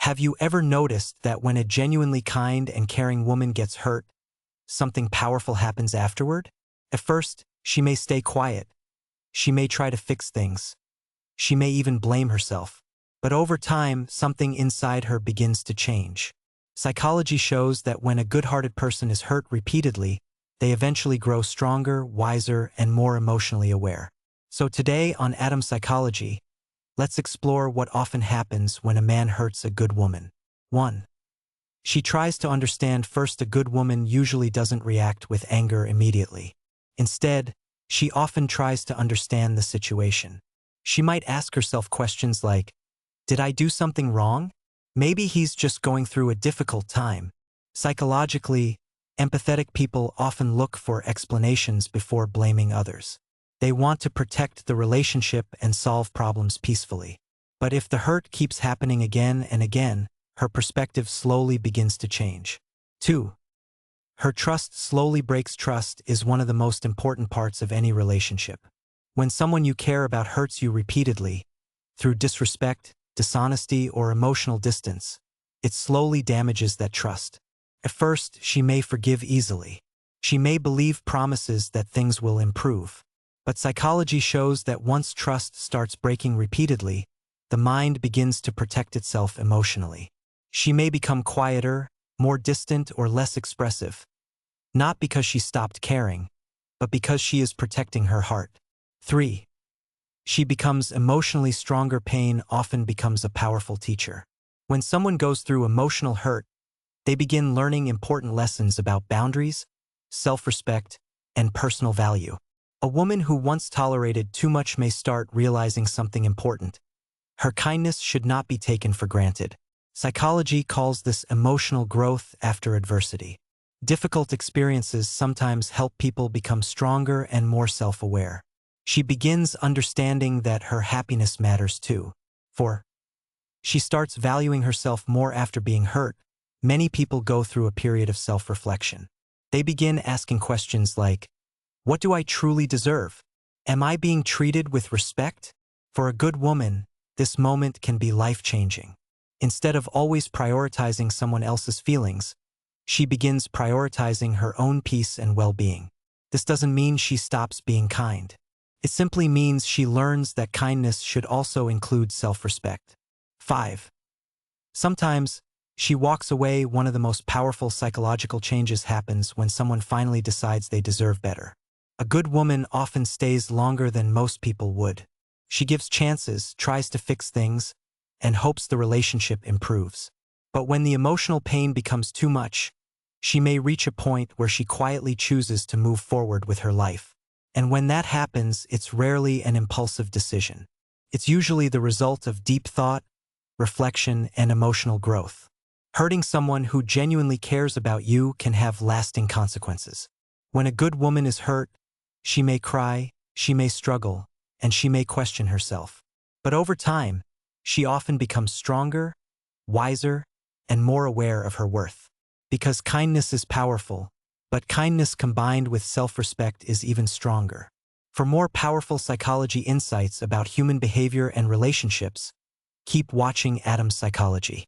Have you ever noticed that when a genuinely kind and caring woman gets hurt, something powerful happens afterward? At first, she may stay quiet. She may try to fix things. She may even blame herself. But over time, something inside her begins to change. Psychology shows that when a good-hearted person is hurt repeatedly, they eventually grow stronger, wiser, and more emotionally aware. So today on Adam Psychology, let's explore what often happens when a man hurts a good woman. 1. She tries to understand. First, a good woman usually doesn't react with anger immediately. Instead, she often tries to understand the situation. She might ask herself questions like, did I do something wrong? Maybe he's just going through a difficult time. Psychologically, empathetic people often look for explanations before blaming others. They want to protect the relationship and solve problems peacefully. But if the hurt keeps happening again and again, her perspective slowly begins to change. 2. Her trust slowly breaks. Trust is one of the most important parts of any relationship. When someone you care about hurts you repeatedly, through disrespect, dishonesty, or emotional distance, it slowly damages that trust. At first, she may forgive easily. She may believe promises that things will improve. But psychology shows that once trust starts breaking repeatedly, the mind begins to protect itself emotionally. She may become quieter, more distant, or less expressive. Not because she stopped caring, but because she is protecting her heart. 3. She becomes emotionally stronger. Pain often becomes a powerful teacher. When someone goes through emotional hurt, they begin learning important lessons about boundaries, self-respect, and personal value. A woman who once tolerated too much may start realizing something important. Her kindness should not be taken for granted. Psychology calls this emotional growth after adversity. Difficult experiences sometimes help people become stronger and more self-aware. She begins understanding that her happiness matters too. 4. She starts valuing herself more after being hurt. Many people go through a period of self-reflection. They begin asking questions like, what do I truly deserve? Am I being treated with respect? For a good woman, this moment can be life-changing. Instead of always prioritizing someone else's feelings, she begins prioritizing her own peace and well-being. This doesn't mean she stops being kind. It simply means she learns that kindness should also include self-respect. 5. Sometimes, she walks away. One of the most powerful psychological changes happens when someone finally decides they deserve better. A good woman often stays longer than most people would. She gives chances, tries to fix things, and hopes the relationship improves. But when the emotional pain becomes too much, she may reach a point where she quietly chooses to move forward with her life. And when that happens, it's rarely an impulsive decision. It's usually the result of deep thought, reflection, and emotional growth. Hurting someone who genuinely cares about you can have lasting consequences. When a good woman is hurt, she may cry, she may struggle, and she may question herself. But over time, she often becomes stronger, wiser, and more aware of her worth. Because kindness is powerful, but kindness combined with self-respect is even stronger. For more powerful psychology insights about human behavior and relationships, keep watching Adam Psychology.